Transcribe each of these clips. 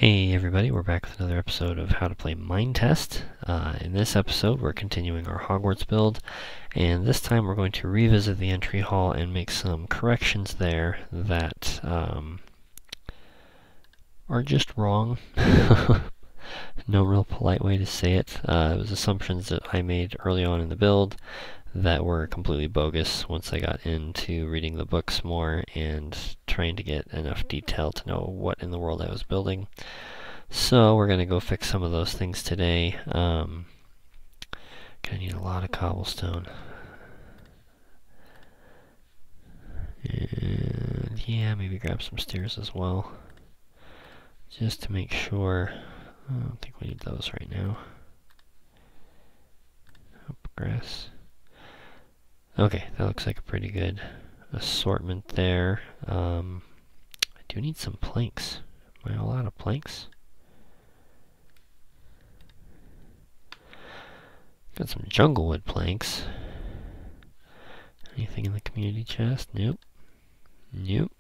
Hey everybody, we're back with another episode of How to Play Minetest. In this episode, we're continuing our Hogwarts build, and this time we're going to revisit the entry hall and make some corrections there that are just wrong. No real polite way to say it. It was assumptions that I made early on in the build that were completely bogus once I got into reading the books more and trying to get enough detail to know what in the world I was building. So we're going to go fix some of those things today. Gonna need a lot of cobblestone. And yeah, maybe grab some stairs as well. Just to make sure. I don't think we need those right now. Grass. Okay, that looks like a pretty good assortment there. I do need some planks. Am I all out of planks? Got some jungle wood planks. Anything in the community chest? Nope. Nope.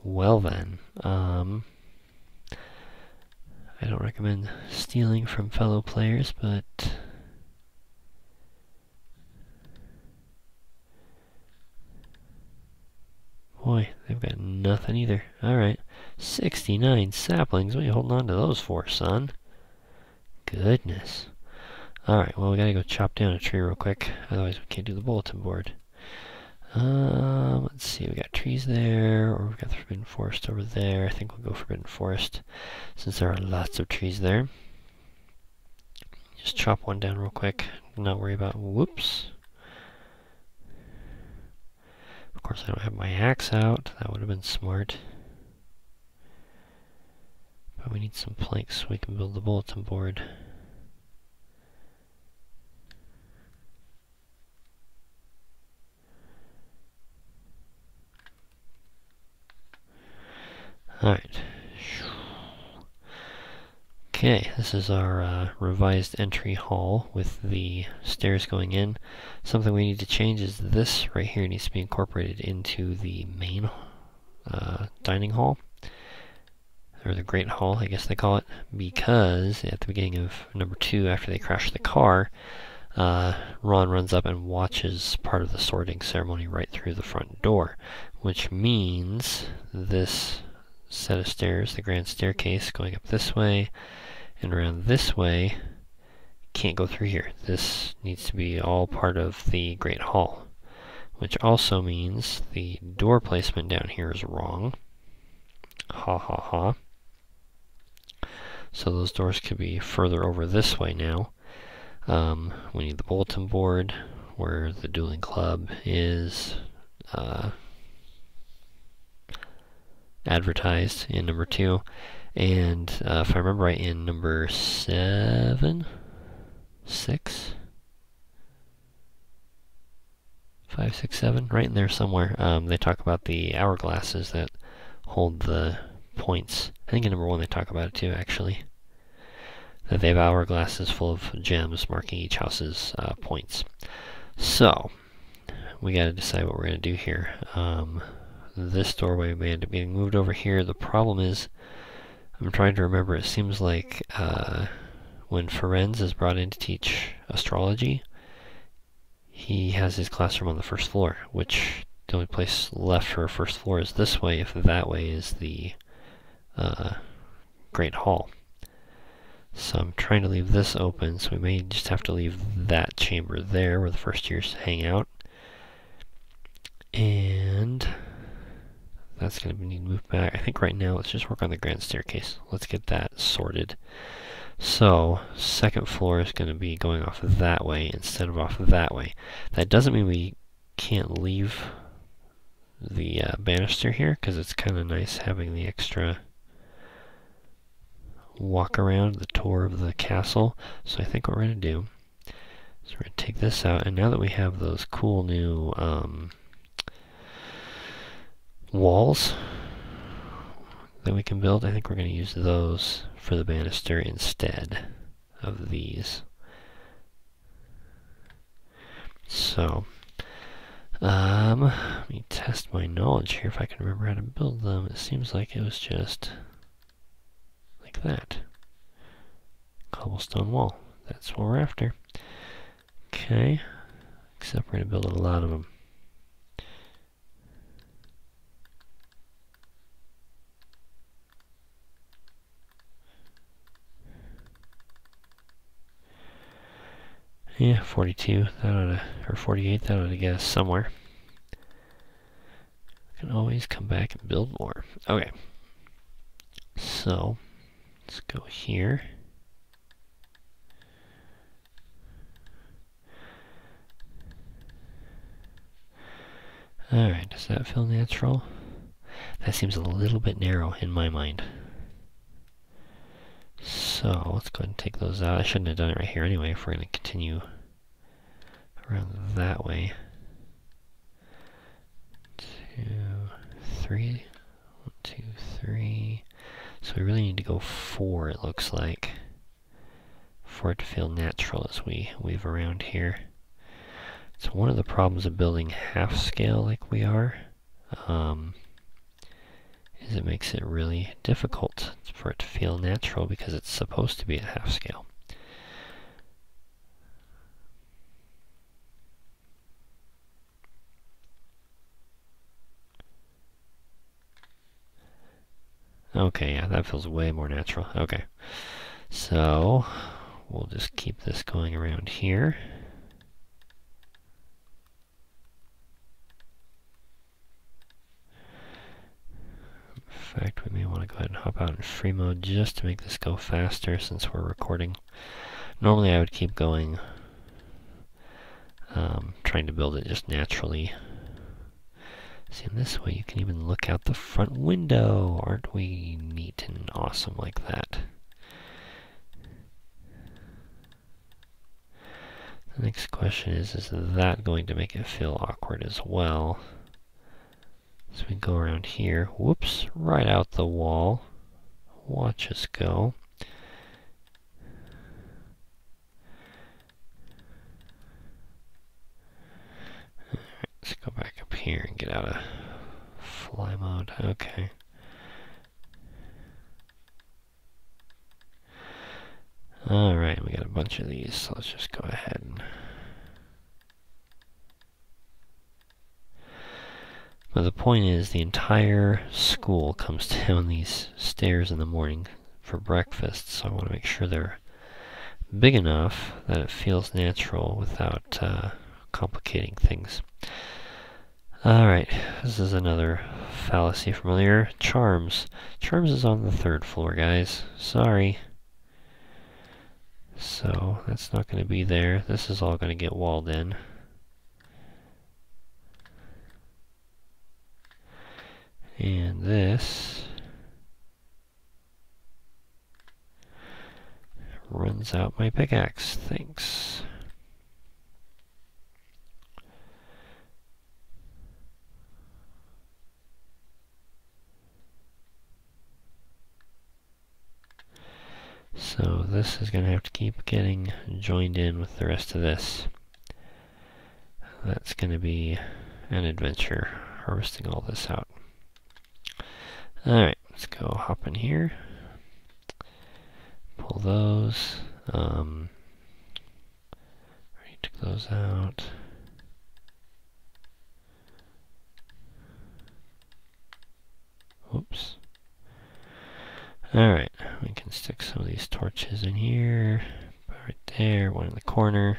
Well then, I don't recommend stealing from fellow players, but boy, they've got nothing either. Alright, 69 saplings. What are you holding on to those for, son? Goodness. Alright, well, we gotta go chop down a tree real quick, otherwise we can't do the bulletin board. Let's see, we got trees there, or we've got the Forbidden Forest over there. I think we'll go Forbidden Forest, since there are lots of trees there. Just chop one down real quick, not worry about, whoops. Of course, I don't have my axe out. That would have been smart. But we need some planks so we can build the bulletin board. Alright. Okay, this is our revised entry hall with the stairs going in. Something we need to change is this right here needs to be incorporated into the main dining hall, or the Great Hall, I guess they call it, because at the beginning of number 2, after they crash the car, Ron runs up and watches part of the sorting ceremony right through the front door, which means this set of stairs, the grand staircase going up this way and around this way, can't go through here. This needs to be all part of the Great Hall, which also means the door placement down here is wrong. Ha ha ha. So those doors could be further over this way now. We need the bulletin board where the dueling club is advertised in number 2. And if I remember right, in number 7, 6, 5, 6, 7, right in there somewhere, they talk about the hourglasses that hold the points. I think in number 1 they talk about it too, actually. That they have hourglasses full of gems marking each house's points. So, we gotta decide what we're gonna do here. This doorway may end up getting moved over here. The problem is, I'm trying to remember, it seems like when Ferenz is brought in to teach astrology, he has his classroom on the first floor, which the only place left for a first floor is this way, if that way is the Great Hall. So I'm trying to leave this open, so we may just have to leave that chamber there where the first years hang out. And that's going to need moved back. I think right now let's just work on the grand staircase. Let's get that sorted. So, second floor is going to be going off that way instead of off that way. That doesn't mean we can't leave the banister here, because it's kind of nice having the extra walk around, the tour of the castle. So I think what we're going to do is we're going to take this out, and now that we have those cool new walls that we can build, I think we're going to use those for the banister instead of these. So, let me test my knowledge here if I can remember how to build them. It seems like it was just like that. Cobblestone wall. That's what we're after. Okay. Except we're going to build a lot of them. Yeah, 42. That ought to, or 48. That ought to get us somewhere. We can always come back and build more. Okay. So, let's go here. Alright, does that feel natural? That seems a little bit narrow in my mind. So, let's go ahead and take those out. I shouldn't have done it right here anyway if we're going to continue around that way. 2, 3. 1, 2, 3. So we really need to go 4, it looks like, for it to feel natural as we weave around here. So one of the problems of building half scale like we are, is it makes it really difficult for it to feel natural because it's supposed to be at half scale. Okay, yeah, that feels way more natural. Okay, so we'll just keep this going around here. In fact, we may want to go ahead and hop out in free mode just to make this go faster since we're recording. Normally I would keep going, trying to build it just naturally. See, in this way you can even look out the front window. Aren't we neat and awesome like that? The next question is that going to make it feel awkward as well? So we go around here, whoops, right out the wall. Watch us go. Alright, let's go back up here and get out of fly mode. Okay. Alright, we got a bunch of these, so let's just go ahead and... But the point is, the entire school comes down these stairs in the morning for breakfast, so I want to make sure they're big enough that it feels natural without complicating things. Alright, this is another fallacy from earlier. Charms. Charms is on the 3rd floor, guys. Sorry. So, that's not going to be there. This is all going to get walled in. And this runs out my pickaxe. Thanks. So this is going to have to keep getting joined in with the rest of this. That's going to be an adventure, harvesting all this out. Alright, let's go hop in here. Pull those. Already took those out. Whoops. Alright, we can stick some of these torches in here. Right there, one in the corner.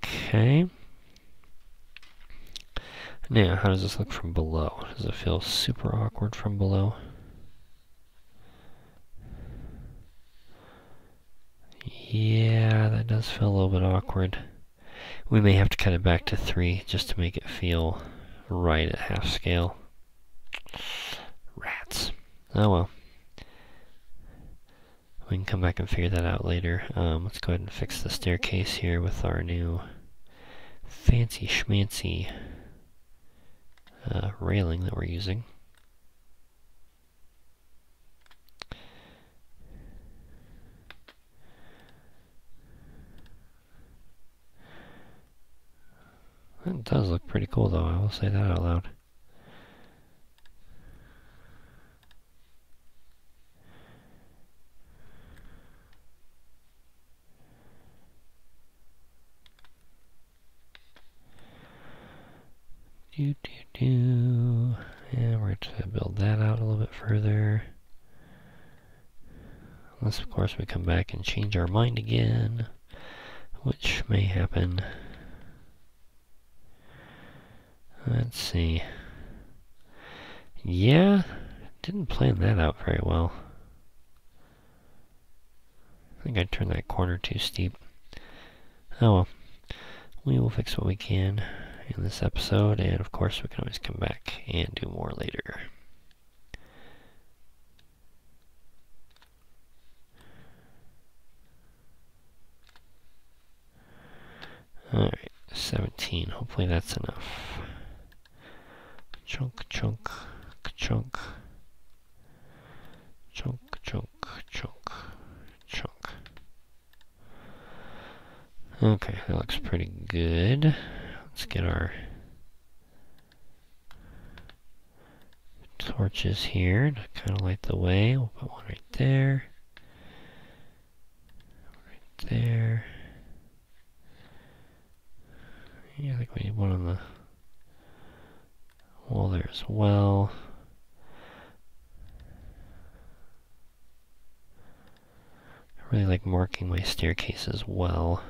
Okay. Now, how does this look from below? Does it feel super awkward from below? Yeah, that does feel a little bit awkward. We may have to cut it back to 3 just to make it feel right at half scale. Rats. Oh well. We can come back and figure that out later. Let's go ahead and fix the staircase here with our new fancy schmancy railing that we're using. That does look pretty cool though, I will say that out loud. And we're going to build that out a little bit further. Unless, of course, we come back and change our mind again, which may happen. Let's see. Yeah, didn't plan that out very well. I think I turned that corner too steep. Oh well. We will fix what we can in this episode, and of course we can always come back and do more later. Alright, 17. Hopefully that's enough. Chunk, chunk, chunk. Chunk, chunk, chunk, chunk. Okay, that looks pretty good. Let's get our torches here to kind of light the way. We'll put one right there. Right there. Yeah, I think we need one on the wall there as well. I really like marking my staircase as well.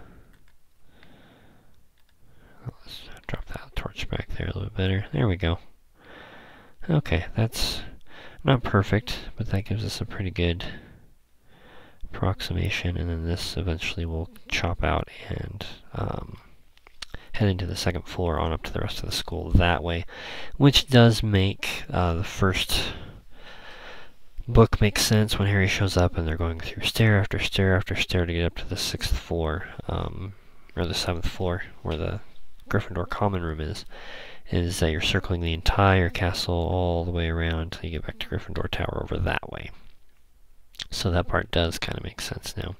Let's drop that torch back there a little bit better. There we go. Okay, that's not perfect, but that gives us a pretty good approximation, and then this eventually will chop out and head into the second floor on up to the rest of the school that way, which does make the first book make sense when Harry shows up and they're going through stair after stair after stair to get up to the 6th floor, or the 7th floor, where the Gryffindor common room is that you're circling the entire castle all the way around until you get back to Gryffindor Tower over that way. So that part does kind of make sense now.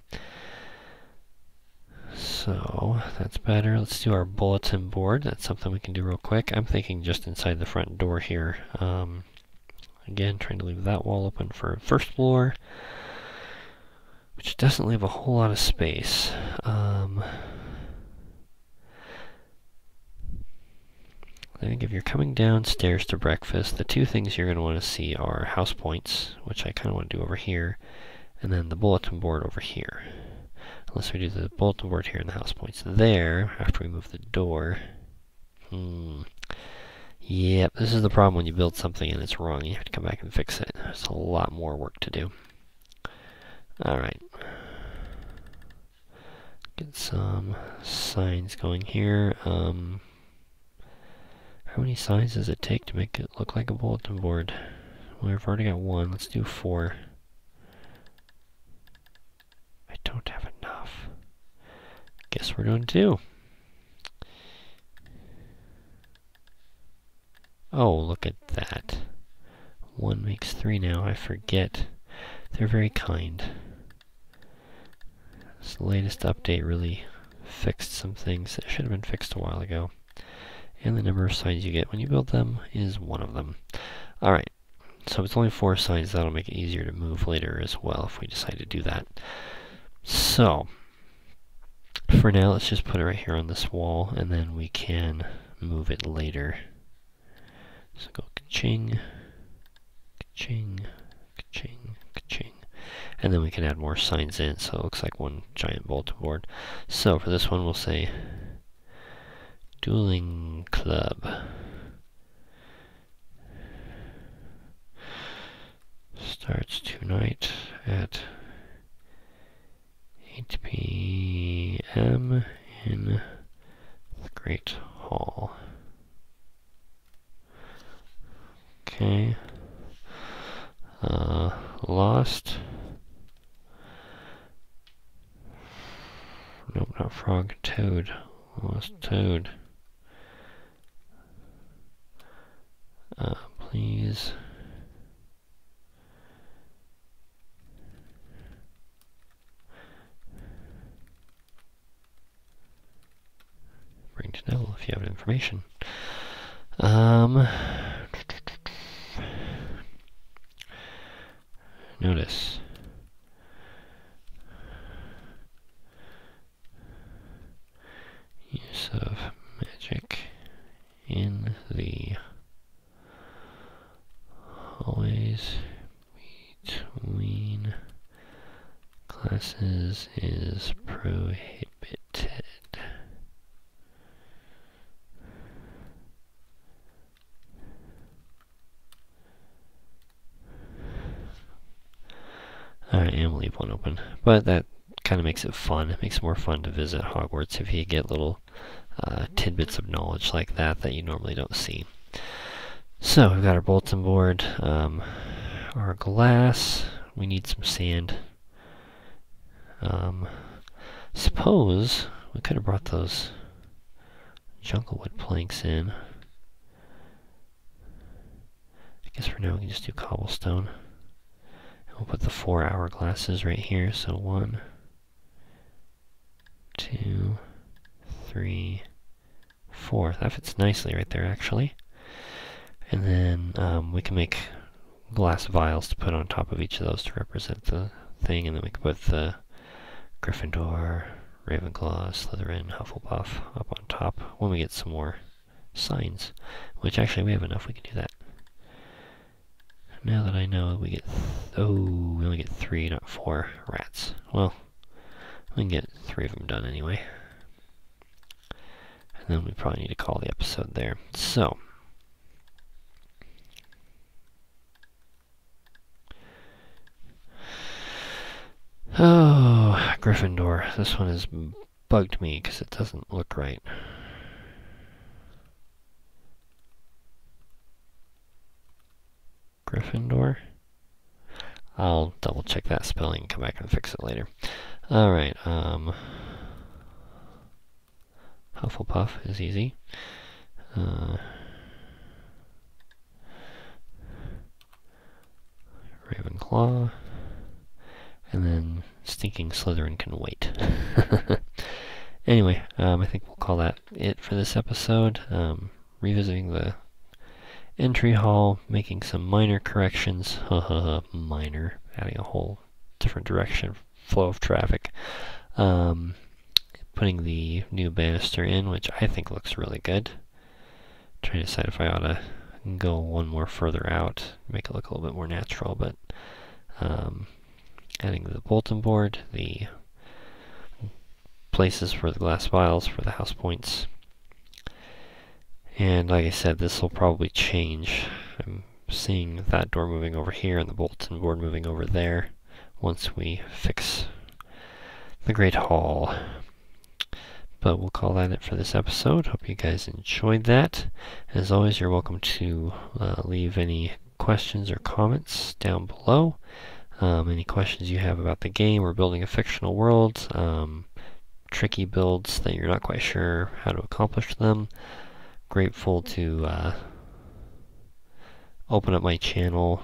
So that's better. Let's do our bulletin board. That's something we can do real quick. I'm thinking just inside the front door here. Again, trying to leave that wall open for first floor, which doesn't leave a whole lot of space. I think if you're coming downstairs to breakfast, the two things you're going to want to see are house points, which I kind of want to do over here, and then the bulletin board over here. Unless we do the bulletin board here and the house points there, after we move the door. Yep, this is the problem when you build something and it's wrong. You have to come back and fix it. There's a lot more work to do. Alright. Get some signs going here. How many signs does it take to make it look like a bulletin board? Well, we've already got one. Let's do 4. I don't have enough. Guess we're doing 2. Oh, look at that. 1 makes 3 now. I forget. They're very kind. This latest update really fixed some things that should have been fixed a while ago. And the number of signs you get when you build them is one of them. Alright, so it's only 4 signs. That'll make it easier to move later as well if we decide to do that. So, for now, let's just put it right here on this wall, and then we can move it later. So go ka-ching, ka-ching, ka-ching, ka-ching. And then we can add more signs in, so it looks like one giant bulletin board. So for this one, we'll say Dueling Club. Starts tonight at 8 p.m. in the Great Hall. Okay. Lost. Nope, not frog. Toad. Lost Toad. Please. Bring to Neville if you have information. Notice. Use of magic in the glasses is prohibited. Alright, and we'll leave one open. But that kind of makes it fun. It makes it more fun to visit Hogwarts if you get little tidbits of knowledge like that that you normally don't see. So, we've got our bulletin board, our glass. We need some sand. Suppose we could have brought those junglewood planks in. I guess for now we can just do cobblestone. And we'll put the 4 hourglasses right here. So 1, 2, 3, 4. That fits nicely right there, actually. And then we can make glass vials to put on top of each of those to represent the thing, and then we can put the Gryffindor, Ravenclaw, Slytherin, Hufflepuff up on top when we get some more signs, which actually we have enough, we can do that. Now that I know we get, we only get 3, not 4 rats. Well, we can get 3 of them done anyway. And then we probably need to call the episode there. So, oh, Gryffindor. This one has bugged me because it doesn't look right. Gryffindor? I'll double check that spelling and come back and fix it later. Alright, Hufflepuff is easy. Ravenclaw. And then Stinking Slytherin can wait. Anyway, I think we'll call that it for this episode. Revisiting the entry hall, making some minor corrections. Minor. Adding a whole different direction, flow of traffic. Putting the new banister in, which I think looks really good. Trying to decide if I ought to go one more further out, make it look a little bit more natural, but adding the bulletin board, the places for the glass vials for the house points. And like I said, this will probably change. I'm seeing that door moving over here and the bulletin board moving over there once we fix the Great Hall. But we'll call that it for this episode. Hope you guys enjoyed that. As always, you're welcome to leave any questions or comments down below. Any questions you have about the game or building a fictional world, tricky builds that you're not quite sure how to accomplish them. Grateful to open up my channel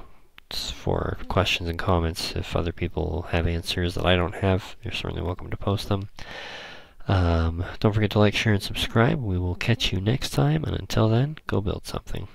for questions and comments. If other people have answers that I don't have, you're certainly welcome to post them. Don't forget to like, share, and subscribe. We will catch you next time, and until then, go build something.